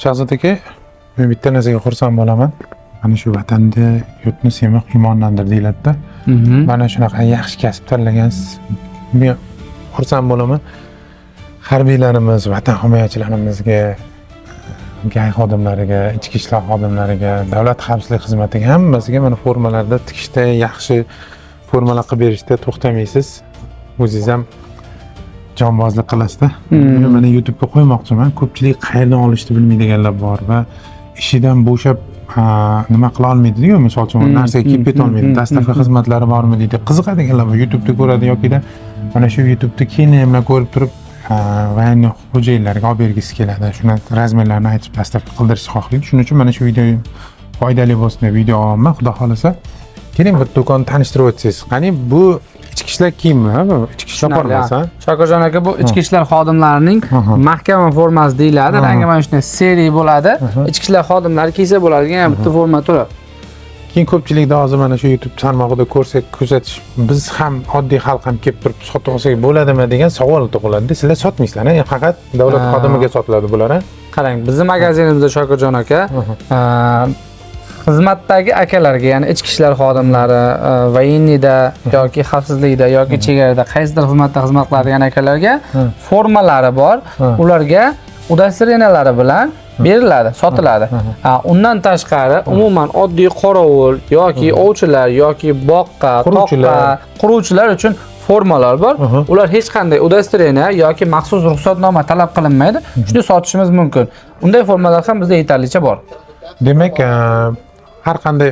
Shahzod aka, men bitta narsaga xursand bo'laman. Mana shu vatanda yurtni sevmoq iymondandir deyiladi-da. Mana shunaqa yaxshi kasb tanlagansiz. Men xursand bo'laman. Harbiylarimiz, vatan himoyachilarimizga, gay xodimlariga, ichki ishlar xodimlariga, davlat xavfsizlik xizmatiga hammasiga mana formalarda tikishda, yaxshi formalar qilib berishda to'xtamaysiz. O'zingiz ham jonbozlik qilasizda. Mana YouTube'ga qo'ymoqchiman. Ko'pchilik qayerdan olishni bilmaydiganlar bor va ishidan bo'shab nima qila olmaydi-ku, misol uchun narsaga kelib keta olmaydi. Dastlabki xizmatlari bormi deydi. Qiziqadiganlar bor. YouTube'da ko'radi yoki mana shu YouTube'da kiyimlar ko'rib turib va endi xo'jayinlarga olib bergisi keladi. Shuni razmerlarini aytib dastlabki qildirishni xohlaydi. Shuning uchun mana shu video foydali bo'lsin deb video olaman, xudo xolasa. Keling bir do'konni tanishtirib o'tsangiz. Qani bu ichki ishlar kiyimi, ichki ishlar formasi. Shokirjon aka, bu ichki ishlar xodimlarining mahkama formasi deyiladi. Rangi mana shunday seriya bo'ladi. Ichki ishlar xodimlari kiysa bo'ladigan bitta forma turi. Keyin ko'pchilikda hozir mana shu YouTube tarmog'ida ko'rsak, kuzatish, biz ham oddiy xalq ham kelib turib sotib olsak bo'ladimi degan savol tug'iladi. Sizlar sotmaysizlar, faqat davlat xodimiga sotiladi bular. Qarang, bizning magazinimizda Shokirjon aka xizmatdagi akalarga, ya'ni ichki ishlar xodimlari, voyennida yoki xavfsizlikda yoki chegarada qaysidir xizmatda xizmat qiladigan akalarga formalari bor. Ularga udostreniyalari bilan beriladi, sotiladi. Undan tashqari umuman oddiy qorovul yoki ovchilar yoki boqqa, toqqa, quruvchilar uchun formalar bor. Ular hech qanday udostreniya yoki maxsus ruxsatnoma talab qilinmaydi. Shuni sotishimiz mumkin. Unday formalar ham bizda yetarlicha bor. Demak, har qanday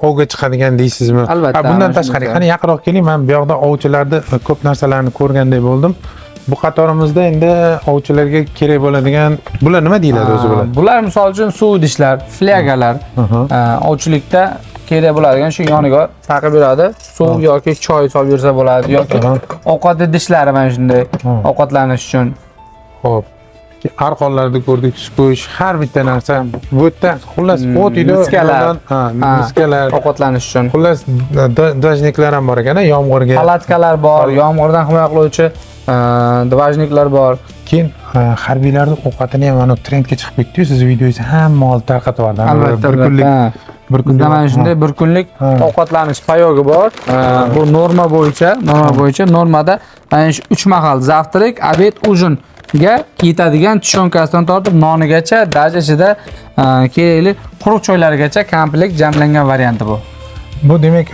ovga chiqadigan deysizmi? Albatta. Bundan tashqari, qani yaqinroq keling, men bu yoqda ovchilarda ko'p narsalarni ko'rganday bo'ldim. Bu qatorimizda endi ovchilarga kerak bo'ladigan bular nima deyiladi o'zi bular? Bular misol uchun suv idishlar, flyagalar, ovchilikda kerak bo'ladigan shu yoniga taqib yuradi. Suv yoki choy solib yursa bo'ladi yoki ovqat idishlari mana shunday ovqatlanish uchun. Xo'p. Arqonlarda ko'rdik, supush, har bitta narsa bu yerda xullas o't ida miskalar ovqatlanish uchun. Xullas dvojniklar ham bor ekan, yomg'irga. Palatkalar bor, yomg'irdan himoya qiluvchi dvojniklar bor. Keyin harbiylarning ovqatini ham mana trendga chiqib ketdi-yu, siz videoyingizni hamma olib tarqatib yubordi. Albatta, bir kunlik mana shunday bir kunlik ovqatlanish payogi bor. Bu norma bo'yicha, normada mana shu 3 mahal zavtrak, obed, ujin ga yetadigan tushonkasidan tortib nonigacha, daj ichida kerakli quruq choylargacha komplekt jamlangan varianti bu. Bu demak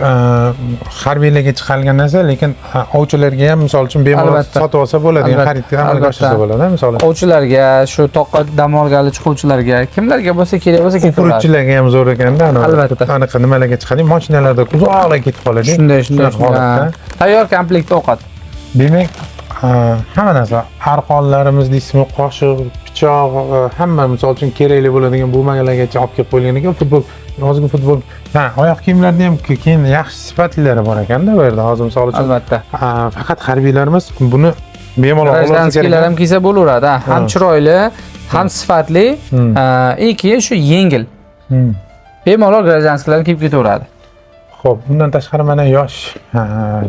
harbiylarga chiqarilgan narsa, lekin ovchilarga ham misol uchun bemalol sotib olsa bo'ladi, xaridga amalga oshirsa bo'ladi, misol. Ovchilarga, shu toqqa dam olgani chiquvchilarga, kimlarga bo'lsa kerak bo'lsa ketib oladi. Quruvchilarga ham zo'r ekanda, albatta. Aniq nimalarga chiqadi? Mashinalarda uzoqlarga ketib qoladi. Shunday. Tayyor komplekt ovqat. Demak, hamma narsa, arqonlarimiz deysizmi, qoshiq, pichoq, hamma misol uchun kerakli bo'ladigan bo'lmaganlargacha olib kelib qo'yilgan ekan. Hozirgi futbol, oyoq kiyimlarning ham keyin yaxshi sifatlilari bor ekanda bu yerda. Hozir misol uchun albatta. Faqat harbiylarimiz buni bemalol olsa kerak. Ham kiysa bo'laveradi. Ham chiroyli, ham sifatli, eng keyin shu yengil. Bemalol grajdanskilarni kiyib ketaveradi. Xo'p, bundan tashqari mana yosh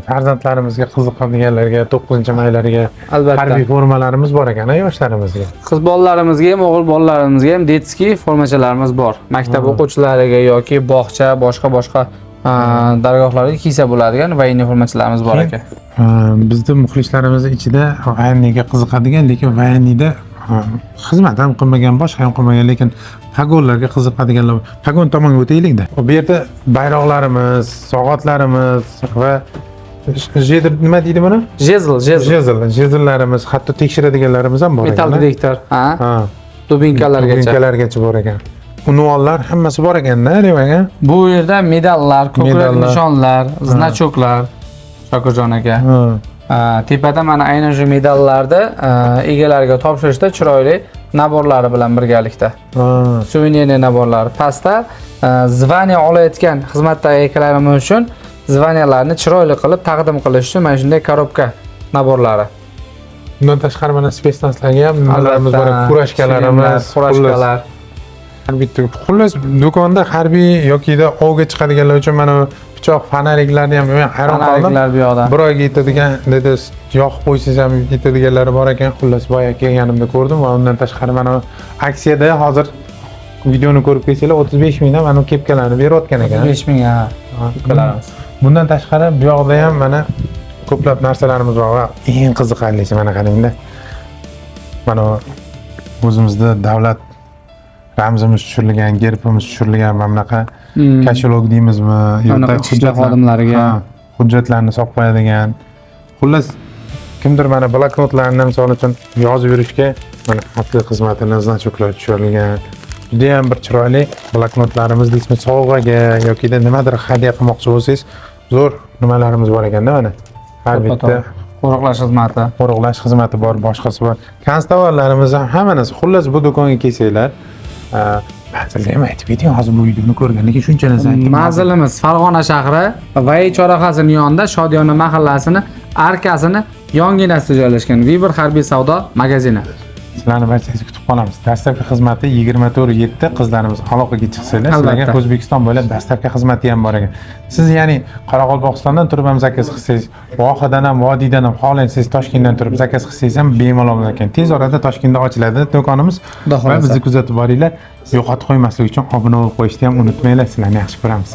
farzandlarimizga qiziqadiganlarga, 9-maylariga harbiy formalarimiz bor ekan, yoshlarimizga. Qiz bolalarimizga ham, o'g'il bolalarimizga ham detskiy formachalarimiz bor. Maktab o'quvchilariga yoki bog'cha, boshqa dargohlarga kiysa bo'ladigan voyenniy formachalarimiz bor ekan. Bizning muxlislarimiz ichida voyenniga qiziqadigan, lekin voyenniyda xizmat ham qilmagan, boshqa ham qilmagan, lekin pagonlarga qiziqadiganlar, pagon tomonga o'taylik-da. Bu yerda bayroqlarimiz, soatlarimiz va nima deydi buni? Jezllarimiz, hatto tekshiradiganlarimiz ham bor ekan. Metal detektor, dubinkalargacha bor ekan. Unvonlar hammasi bor ekanda, demak. Bu yerda medallar, ko'krak nishonlar, znachoklar, Shokirjon aka. Tepada mana aynan shu medallarni egalariga topshirishda chiroyli naborlari bilan birgalikda. Suvenirniy naborlar. Pastda zvaniya olayotgan xizmatdagi akalarimiz uchun zvaniyalarni chiroyli qilib taqdim qilish uchun mana shunday korobka naborlari. Bundan tashqari mana spetsnazlarga ham nimalarimiz bor, kurashkalarimiz, xullas do'konda harbiy yoki ovga chiqadiganlar uchun mana pichoq, fanariklarni ham men hayron qoldim. Bir oyga yetadigan dedi, yoqib qo'ysangiz ham yetadiganlari bor ekan. Xullas boya kelganimda ko'rdim va undan tashqari mana aksiyada hozir videoni ko'rib kelsanglar 35 mingdan mana bu kepkalarni berayotgan ekan. 5 ming ha. Kepkalarimiz. Bundan tashqari bu yoqda ham mana ko'plab narsalarimiz bor va eng qiziqarlisi mana qarangda. Mana o'zimizda davlat ramzimiz tushirilgan, gerbimiz tushirilgan mana bunaqa kashalog deymizmi, yoki hujjat xodimlariga hujjatlarni solib qo'yadigan. Xullas, kimdir mana bloknotlarni misol uchun yozib yurishga mana xatli xizmatini значоклар tushirilgan. Juda ham bir chiroyli bloknotlarimiz deysizmi, sovg'aga yoki nimadir hadya qilmoqchi bo'lsangiz, zo'r nimalarimiz bor ekanda mana. Har bitta qo'riqlash xizmati. Qo'riqlash xizmati bor, boshqasi bor. Konstavarlarimiz ham hammasi. Xullas bu do'konga kelsanglar, manzilni ham aytib keting, hozir bu videoni ko'rgandan keyin shuncha narsa aytdim. Manzilimiz Farg'ona shahri Vai chorrahasining yonida Shodiyona mahallasini arkasini yonginasida joylashgan Viber harbiy savdo magazini. Sizlarni barchangizga kutib qolamiz. Dastlabki xizmati 24/7 qizlarimiz aloqaga chiqsanglar, sizlarga O'zbekiston bo'ylab dastlabki xizmati ham bor ekan. Siz ya'ni Qoraqalpog'istondan turib ham zakaz qilsangiz, Vohadan ham, Vodiydan ham, xohlansangiz Toshkentdan turib zakaz qilsangiz ham bemalol ekan. Tez orada Toshkentda ochiladi do'konimiz. Va bizni kuzatib boringlar. Yo'qotib qo'ymaslik uchun obuna bo'lib qo'yishni ham unutmanglar. Sizlarni yaxshi ko'ramiz.